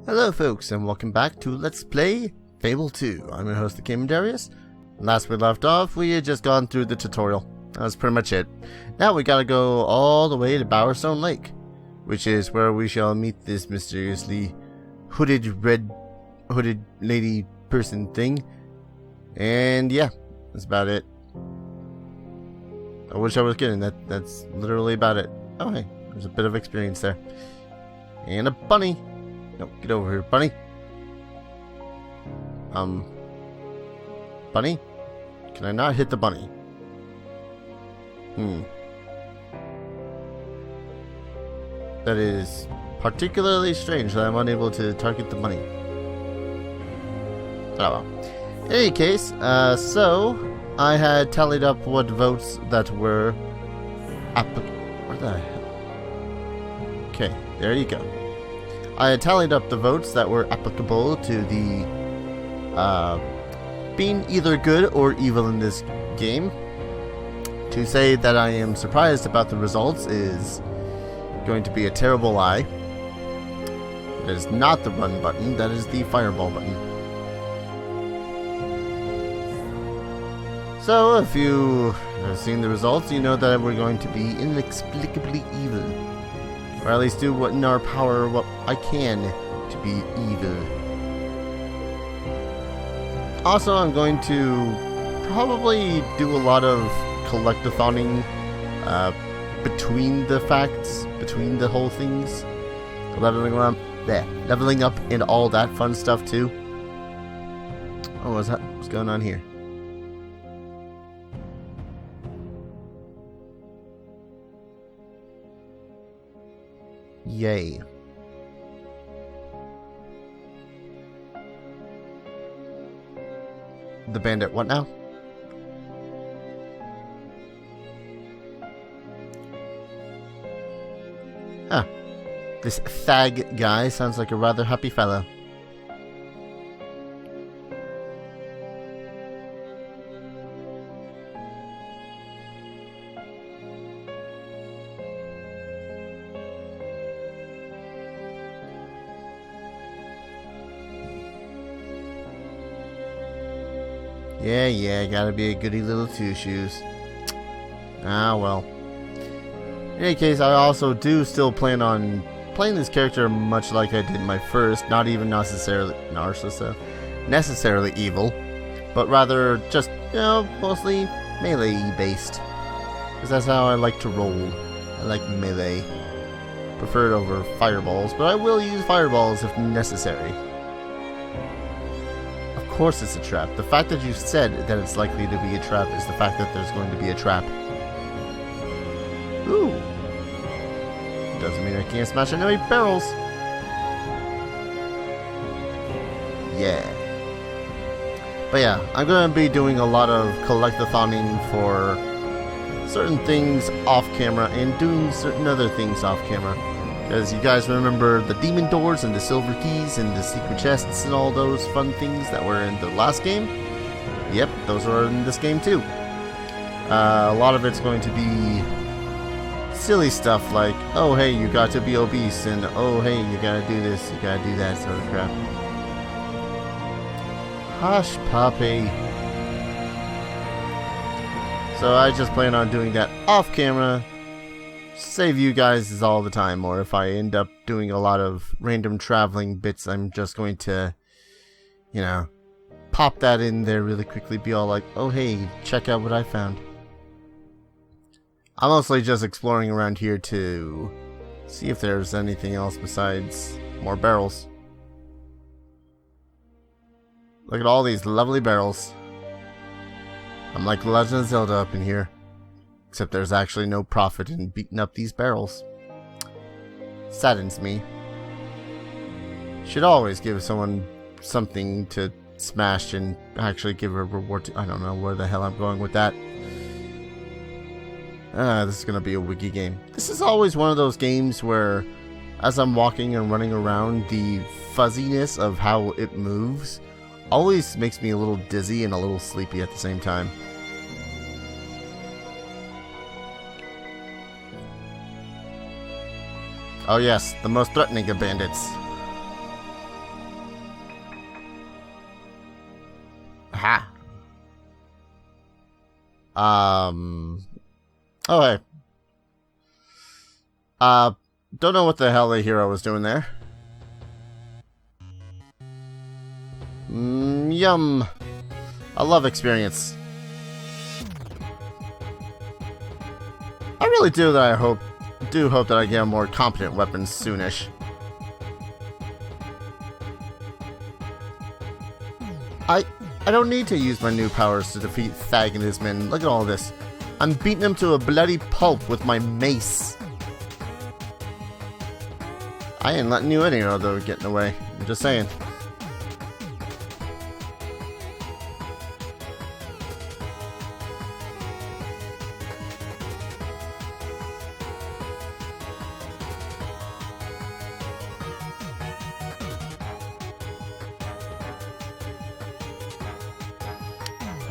Hello folks, and welcome back to Let's Play Fable 2. I'm your host, the King Darius. Last we left off, we had just gone through the tutorial. That was pretty much it. Now we gotta go all the way to Bowerstone Lake, which is where we shall meet this mysteriously hooded lady person thing. And yeah, that's about it. I wish I was kidding. That's literally about it. Oh hey, there's a bit of experience there. And a bunny. No, get over here, bunny. Bunny? Can I not hit the bunny? That is particularly strange that I'm unable to target the bunny. Oh well. In any case, so I had tallied up what votes that were where the hell? Okay, there you go. I had tallied up the votes that were applicable to the being either good or evil in this game. To say that I am surprised about the results is going to be a terrible lie. That is not the run button, that is the fireball button. So if you have seen the results, you know that we're going to be inexplicably evil. Or at least do what in our power, what I can to be evil. Also, I'm going to probably do a lot of collectathoning between the facts, between the whole things. Leveling up and all that fun stuff too. Oh, what's that? What's going on here? Yay. The bandit, what now? Huh. This fag guy sounds like a rather happy fellow. Yeah, gotta be a goody little two-shoes. Ah, well. In any case, I also do still plan on playing this character much like I did my first, not even necessarily evil, but rather just, you know, mostly melee-based. Because that's how I like to roll. I like melee. Prefer it over fireballs, but I will use fireballs if necessary. Of course it's a trap. The fact that you said that it's likely to be a trap is the fact that there's going to be a trap. Ooh. Doesn't mean I can't smash any barrels. Yeah. But yeah, I'm going to be doing a lot of collectathoning for certain things off camera and doing certain other things off camera. Because you guys remember the demon doors and the silver keys and the secret chests and all those fun things that were in the last game? Yep, those are in this game too. A lot of it's going to be silly stuff like, oh hey, you got to be obese, and oh hey, you gotta do this, you gotta do that sort of crap. Hush, puppy. So I just plan on doing that off camera. Save you guys all the time, or if I end up doing a lot of random traveling bits, I'm just going to, you know, pop that in there really quickly, be all like, oh hey, check out what I found. I'm mostly just exploring around here to see if there's anything else besides more barrels. Look at all these lovely barrels. I'm like Legend of Zelda up in here. Except there's actually no profit in beating up these barrels. Saddens me. Should always give someone something to smash and actually give a reward to. I don't know where the hell I'm going with that. This is gonna be a wiki game. This is always one of those games where, as I'm walking and running around, the fuzziness of how it moves always makes me a little dizzy and a little sleepy at the same time. Oh yes, the most threatening of bandits. Aha. Okay. Don't know what the hell the hero was doing there. Yum. I love experience. I really do hope that I get a more competent weapon soonish. I don't need to use my new powers to defeat Thag and his men. Look at all this. I'm beating him to a bloody pulp with my mace. I ain't letting you in here, though, get in the way. I'm just saying.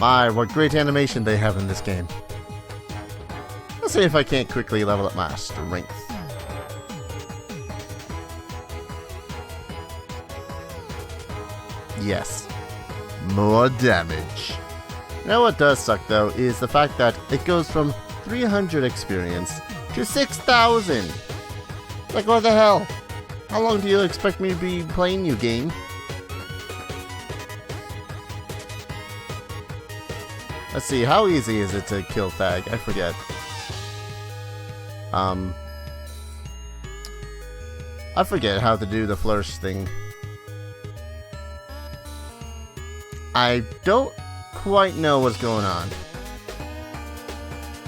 My, what great animation they have in this game. Let's see if I can't quickly level up my strength. Yes. More damage. You know what does suck though is the fact that it goes from 300 experience to 6,000. Like what the hell? How long do you expect me to be playing you, game? Let's see, how easy is it to kill Thag? I forget. I forget how to do the flourish thing. I don't quite know what's going on.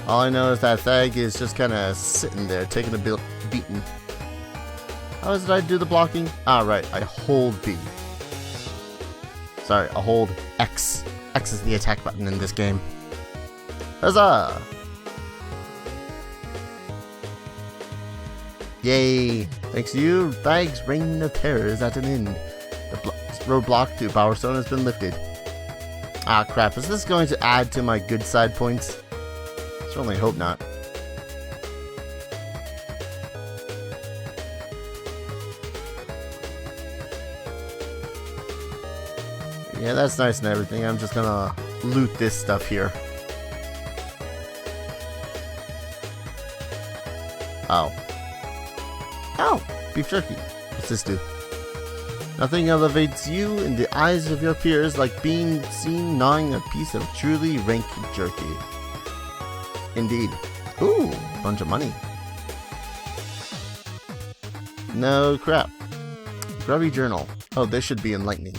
All I know is that Thag is just kind of sitting there, taking a beating. How is it I do the blocking? Ah, right, I hold B. Sorry, I hold X. X is the attack button in this game. Huzzah! Yay! Thanks to you, Thag's reign of terror is at an end. The roadblock to Power Stone has been lifted. Ah crap, is this going to add to my good side points? Certainly hope not. Yeah, that's nice and everything. I'm just gonna loot this stuff here. Oh. Oh! Beef jerky. What's this do? Nothing elevates you in the eyes of your peers like being seen gnawing a piece of truly rank jerky. Indeed. Ooh, bunch of money. No crap. Grubby journal. Oh, this should be enlightening.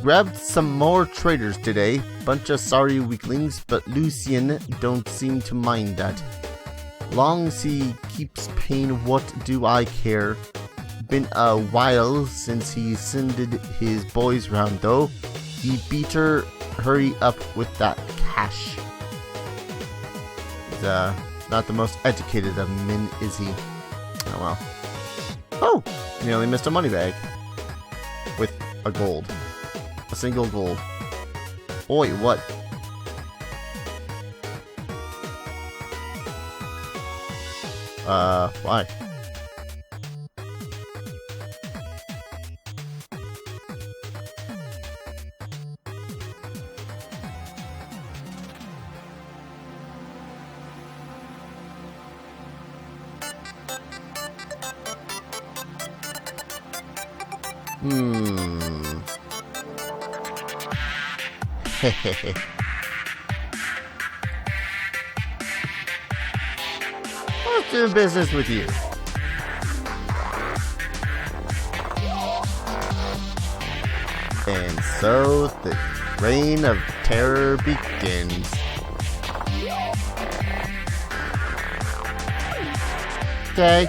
Grabbed some more traders today. Bunch of sorry weaklings, but Lucien don't seem to mind that. Long's he keeps paying, what do I care? Been a while since he sended his boys round though. He better hurry up with that cash. He's not the most educated of men, is he? Oh well. Oh! Nearly missed a money bag. With a gold. A single gold. Oi, what? Why? Hehehe. Let's do business with you. And so the reign of terror begins. Okay.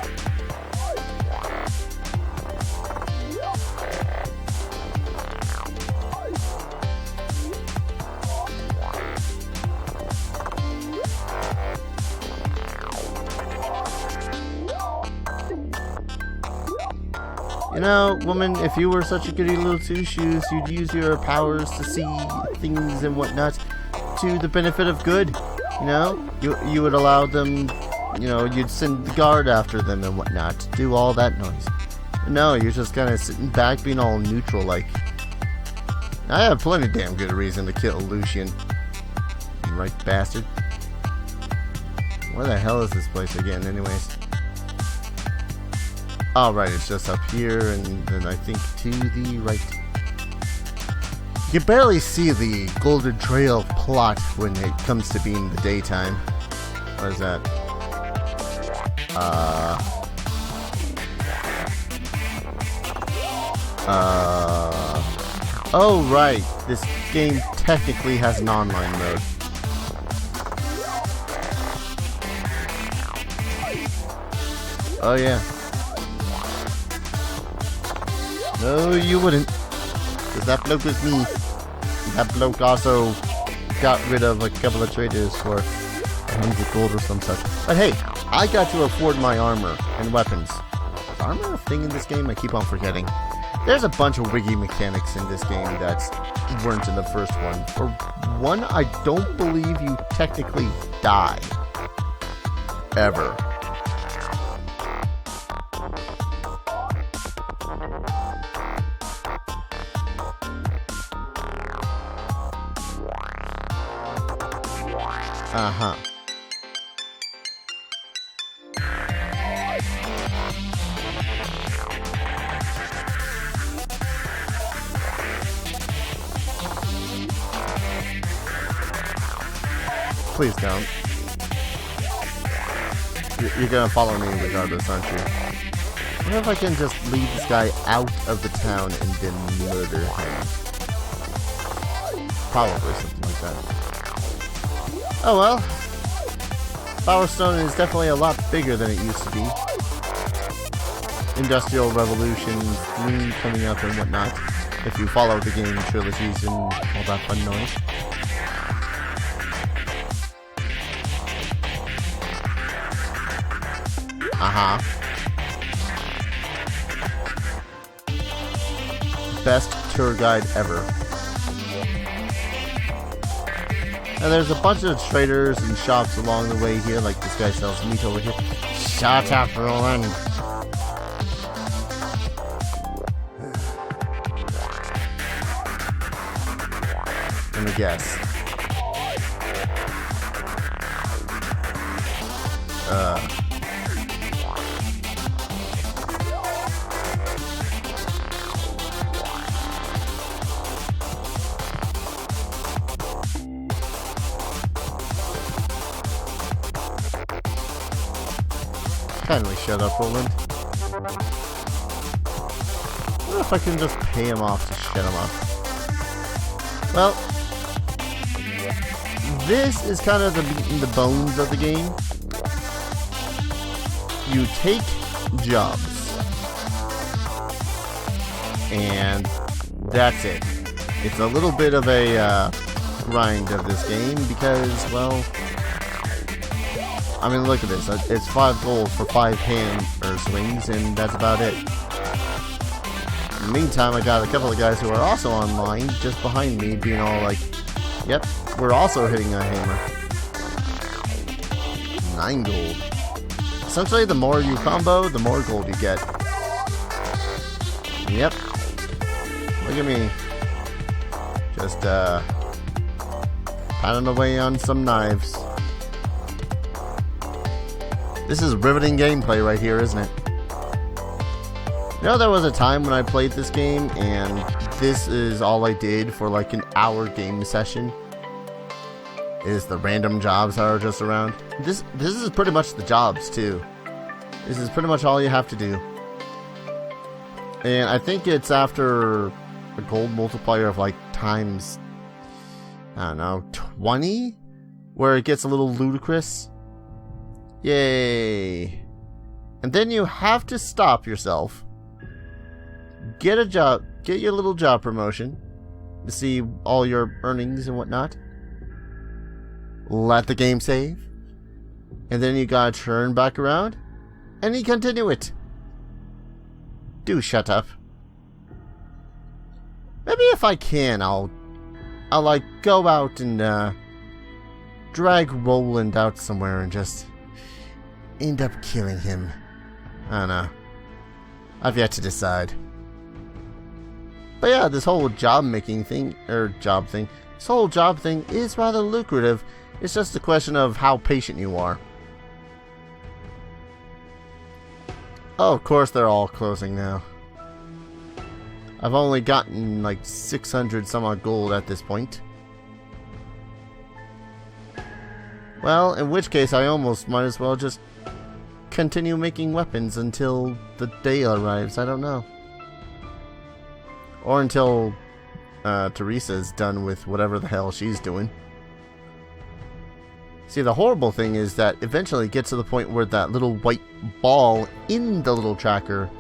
You know, woman, if you were such a goody little two-shoes, you'd use your powers to see things and whatnot to the benefit of good. You know, you would allow them, you know, you'd send the guard after them and whatnot, do all that noise. But no, you're just kind of sitting back being all neutral like. I have plenty damn good reason to kill Lucian. You right bastard. Where the hell is this place again, anyways? Oh, right, it's just up here, and then I think to the right. You can barely see the Golden Trail plot when it comes to being the daytime. What is that? Oh, right. This game technically has an online mode. Oh, yeah. No, you wouldn't. Because that bloke was me. That bloke also got rid of a couple of traders for 100 gold or some such. But hey, I got to afford my armor and weapons. Is armor a thing in this game? I keep on forgetting. There's a bunch of wiggy mechanics in this game that weren't in the first one. For one, I don't believe you technically die. Ever. Uh-huh. Please don't. You're gonna follow me regardless, aren't you? I wonder if I can just lead this guy out of the town and then murder him. Probably something like that. Oh well. Powerstone is definitely a lot bigger than it used to be. Industrial Revolution, Green coming up and whatnot. If you follow the game trilogies and all that fun noise. Uh-huh. Best tour guide ever. And there's a bunch of traders and shops along the way here, like this guy sells meat over here. Shut up, Roland. Let me guess. Kindly shut up, Roland. What if I can just pay him off to shut him up? Well, this is kind of the meat and the bones of the game. You take jobs, and that's it. It's a little bit of a grind of this game because, well, I mean, look at this. It's 5 gold for 5 hammer swings, and that's about it. In the meantime, I got a couple of guys who are also online, just behind me, being all like, yep, we're also hitting a hammer. 9 gold. Essentially, the more you combo, the more gold you get. Yep. Look at me. Just, pounding away on some knives. This is riveting gameplay right here, isn't it? You know, there was a time when I played this game, and this is all I did for like an hour game session. Is the random jobs that are just around. This is pretty much the jobs, too. This is pretty much all you have to do. And I think it's after a gold multiplier of like times, I don't know, 20? Where it gets a little ludicrous. Yay. And then you have to stop yourself. Get a job. Get your little job promotion. To see all your earnings and whatnot. Let the game save. And then you gotta turn back around. And you continue it. Do shut up. Maybe if I can, I'll like go out and drag Roland out somewhere and just end up killing him. I don't know. I've yet to decide. But yeah, this whole job-making thing, this whole job thing is rather lucrative. It's just a question of how patient you are. Oh, of course they're all closing now. I've only gotten like 600 some odd gold at this point. Well, in which case I almost might as well just continue making weapons until the day arrives. I don't know. Or until Teresa's done with whatever the hell she's doing. See, the horrible thing is that eventually it gets to the point where that little white ball in the little tracker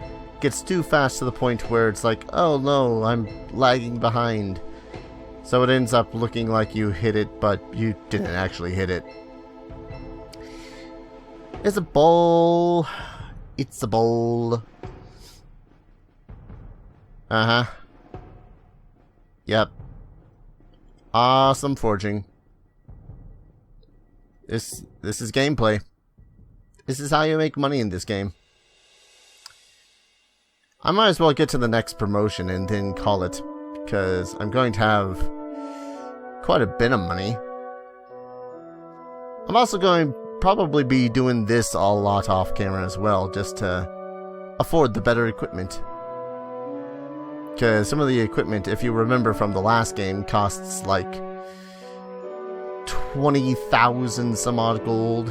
gets too fast to the point where it's like, oh no, I'm lagging behind. So it ends up looking like you hit it, but you didn't actually hit it. It's a bowl. It's a bowl. Uh-huh. Yep. Awesome forging. This is gameplay. This is how you make money in this game. I might as well get to the next promotion and then call it, because I'm going to have quite a bit of money. I'm also going to probably be doing this a lot off camera as well, just to afford the better equipment. Because some of the equipment, if you remember from the last game, costs like 20,000 some odd gold,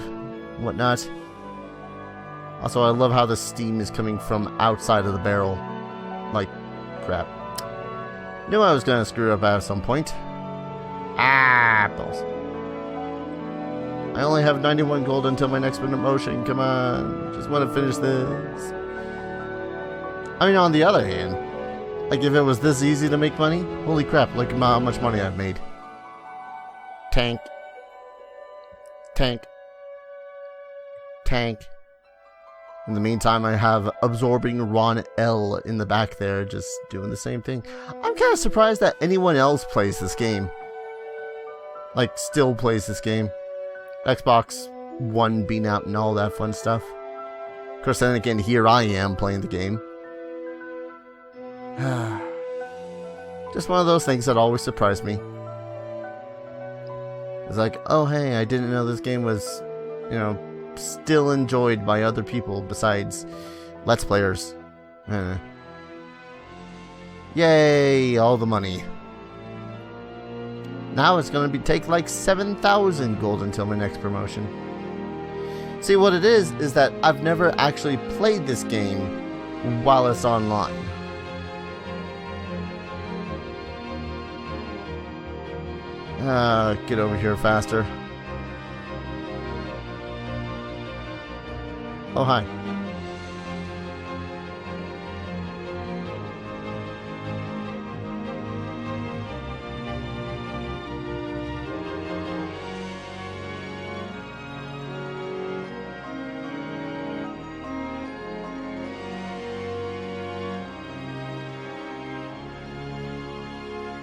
whatnot. Also, I love how the steam is coming from outside of the barrel. Like, crap. Knew I was gonna screw up at some point. Apples. I only have 91 gold until my next promotion. Come on, just want to finish this. I mean, on the other hand, like if it was this easy to make money, holy crap! Look at how much money I've made. Tank. Tank. Tank. In the meantime, I have absorbing Ron L in the back there, just doing the same thing. I'm kind of surprised that anyone else plays this game. Like, still plays this game. Xbox One being out and all that fun stuff. Of course, then again, here I am playing the game. Just one of those things that always surprise me. It's like, oh hey, I didn't know this game was, you know, still enjoyed by other people besides Let's Players. Yay, all the money. Now it's going to take like 7,000 gold until my next promotion. See, what it is that I've never actually played this game while it's online. Get over here faster. Oh, hi.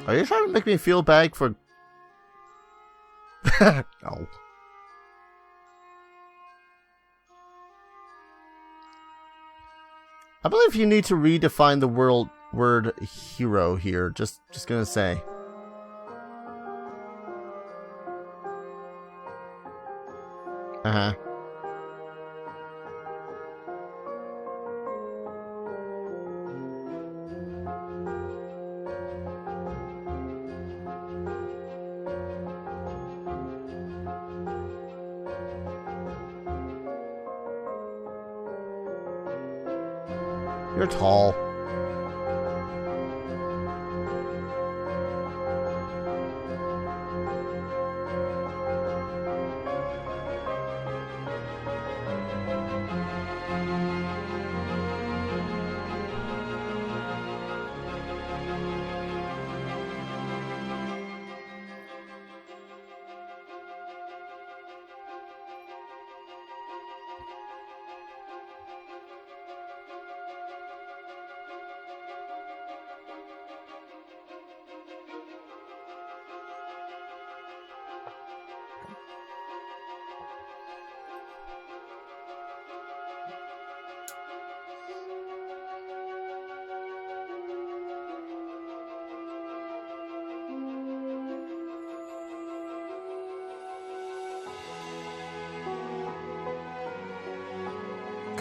Are you trying to make me feel bad for... No. I believe you need to redefine the word hero here. Just gonna say. Uh-huh. You're tall.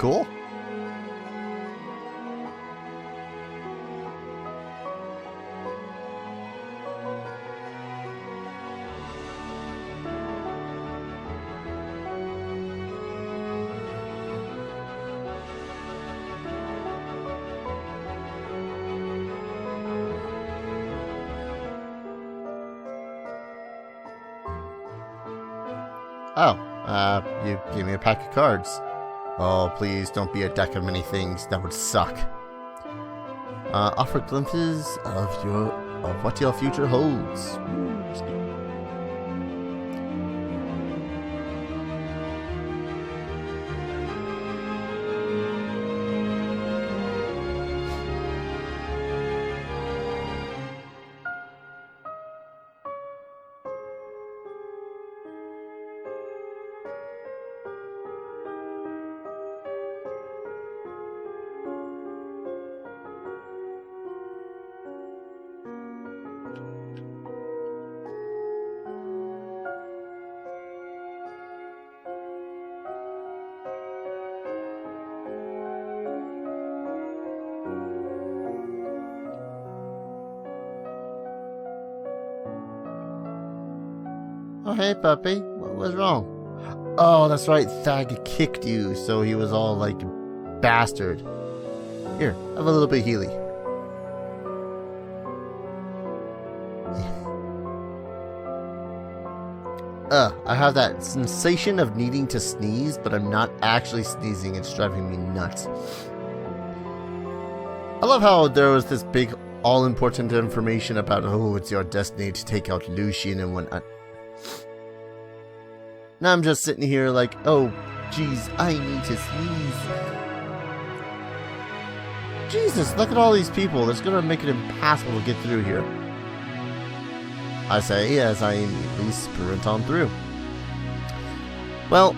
cool. Oh, you gave me a pack of cards. Oh, please don't be a deck of many things. That would suck. Offer glimpses of what your future holds. Oh, hey, puppy. What was wrong? Oh, that's right. Thag kicked you, so he was all like, bastard. Here, have a little bit of Healy. I have that sensation of needing to sneeze, but I'm not actually sneezing. It's driving me nuts. I love how there was this big, all-important information about, oh, it's your destiny to take out Lucian and whatnot. Now I'm just sitting here like, oh, geez, I need to sneeze. Jesus, look at all these people. That's going to make it impossible to get through here. I say as I immediately sprint on through. Well,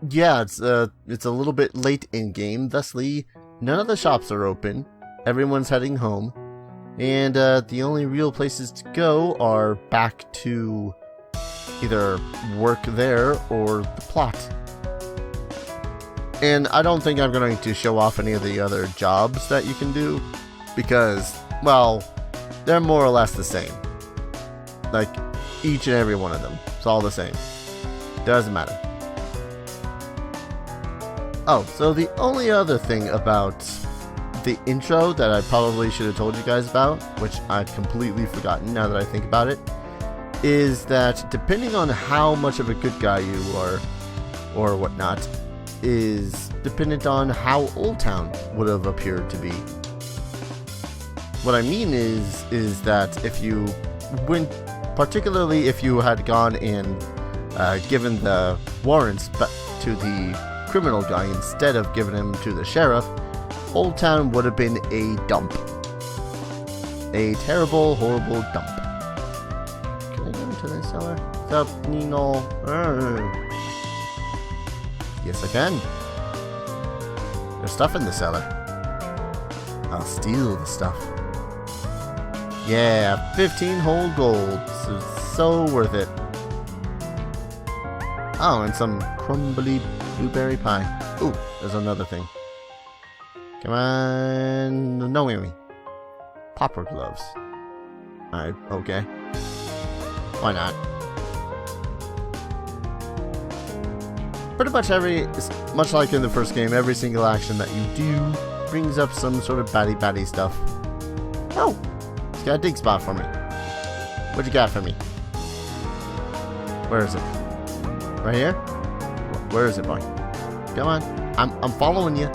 yeah, it's a little bit late in game. Thusly, none of the shops are open. Everyone's heading home. And the only real places to go are back to either work there or the plot. And I don't think I'm going to show off any of the other jobs that you can do, because, well, they're more or less the same. Like, each and every one of them. It's all the same. Doesn't matter. Oh, so the only other thing about the intro that I probably should have told you guys about, which I've completely forgotten now that I think about it, is that depending on how much of a good guy you are, or whatnot, is dependent on how Old Town would have appeared to be. What I mean is that if you went, particularly if you had gone and given the warrants to the criminal guy instead of giving them to the sheriff, Old Town would have been a dump. A terrible, horrible dump. To the cellar. What's up, Nino? Yes, I can. There's stuff in the cellar. I'll steal the stuff. Yeah, 15 whole gold. So worth it. Oh, and some crumbly blueberry pie. Ooh, there's another thing. Come on. No, wait. Popper gloves. Alright, okay. Why not? Pretty much much like in the first game, every single action that you do brings up some sort of baddie stuff. Oh! It's got a dig spot for me. What you got for me? Where is it? Right here? Where is it, boy? Come on. I'm following you.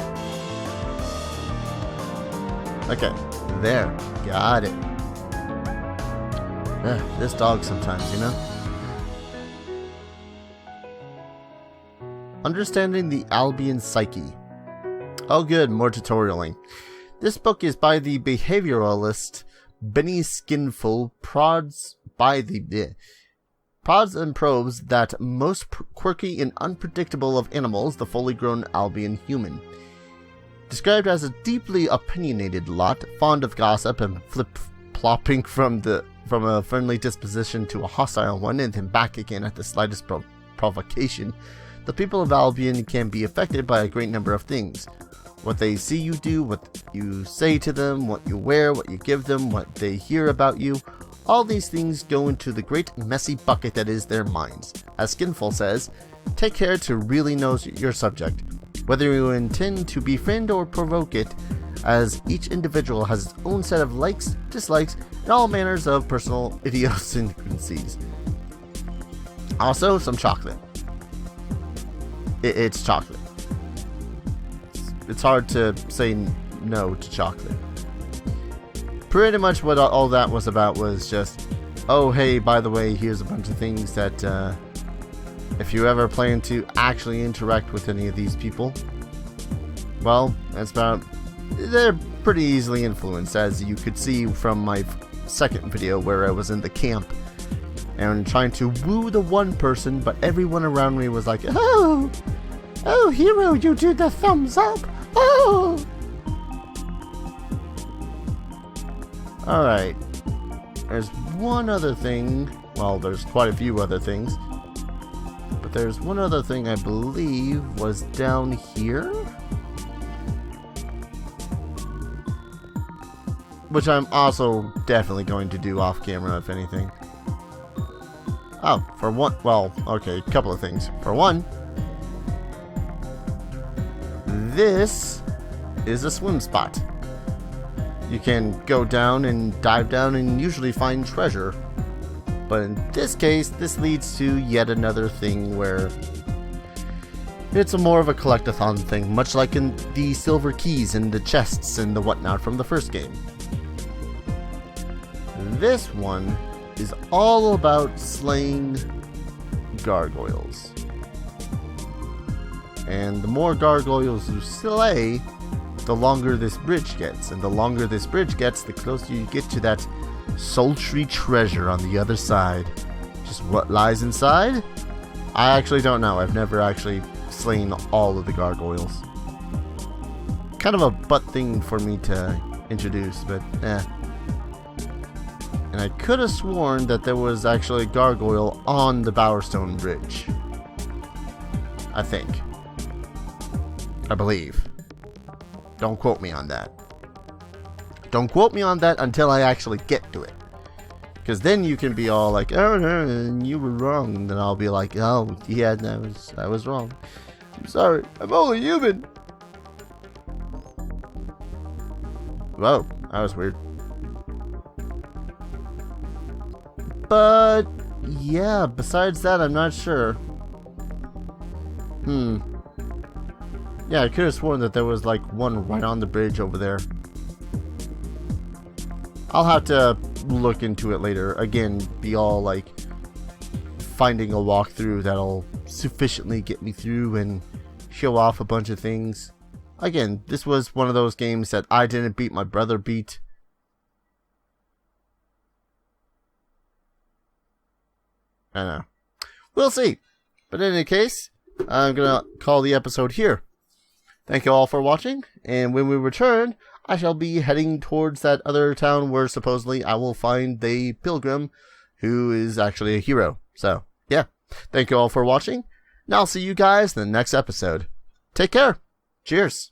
Okay. There. Got it. This dog sometimes, you know? Understanding the Albion Psyche. Oh good, more tutorialing. This book is by the behavioralist Benny Skinful, prods and probes that most quirky and unpredictable of animals, the fully grown Albion human. Described as a deeply opinionated lot, fond of gossip and flip-plopping from a friendly disposition to a hostile one and then back again at the slightest provocation, The people of Albion can be affected by a great number of things. What they see you do, what you say to them, what you wear, what you give them, what they hear about you. All these things go into the great messy bucket that is their minds. As Skinful says, take care to really know your subject, whether you intend to befriend or provoke it, as each individual has its own set of likes, dislikes, and all manners of personal idiosyncrasies. Also, some chocolate. It's chocolate. It's hard to say no to chocolate. Pretty much what all that was about was just, oh hey, by the way, here's a bunch of things that if you ever plan to actually interact with any of these people, well, that's about, they're pretty easily influenced, as you could see from my second video where I was in the camp and trying to woo the one person, but everyone around me was like, oh, hero, you do the thumbs up, oh. Alright, there's one other thing, well, there's quite a few other things, but there's one other thing I believe was down here, which I'm also definitely going to do off camera, if anything. Oh, for one, well, okay, a couple of things. For one, this is a swim spot. You can go down and dive down and usually find treasure. But in this case, this leads to yet another thing where it's a more of a collectathon thing, much like in the silver keys and the chests and the whatnot from the first game. This one is all about slaying gargoyles. And the more gargoyles you slay, the longer this bridge gets. And the longer this bridge gets, the closer you get to that sultry treasure on the other side. Just what lies inside? I actually don't know. I've never actually slain all of the gargoyles. Kind of a butt thing for me to introduce, but eh. And I could have sworn that there was actually a gargoyle on the Bowerstone Bridge. I think. I believe. Don't quote me on that. Don't quote me on that until I actually get to it. Because then you can be all like, oh, no, you were wrong. And then I'll be like, oh, yeah, I was wrong. I'm sorry. I'm only human. Whoa, that was weird. But, yeah, besides that, I'm not sure. Yeah, I could have sworn that there was like one right on the bridge over there. I'll have to look into it later. Again, be all like finding a walkthrough that'll sufficiently get me through and show off a bunch of things. Again, this was one of those games that I didn't beat, my brother beat. I know. We'll see. But in any case, I'm going to call the episode here. Thank you all for watching, and when we return, I shall be heading towards that other town where supposedly I will find the pilgrim who is actually a hero. So, yeah. Thank you all for watching, and I'll see you guys in the next episode. Take care. Cheers.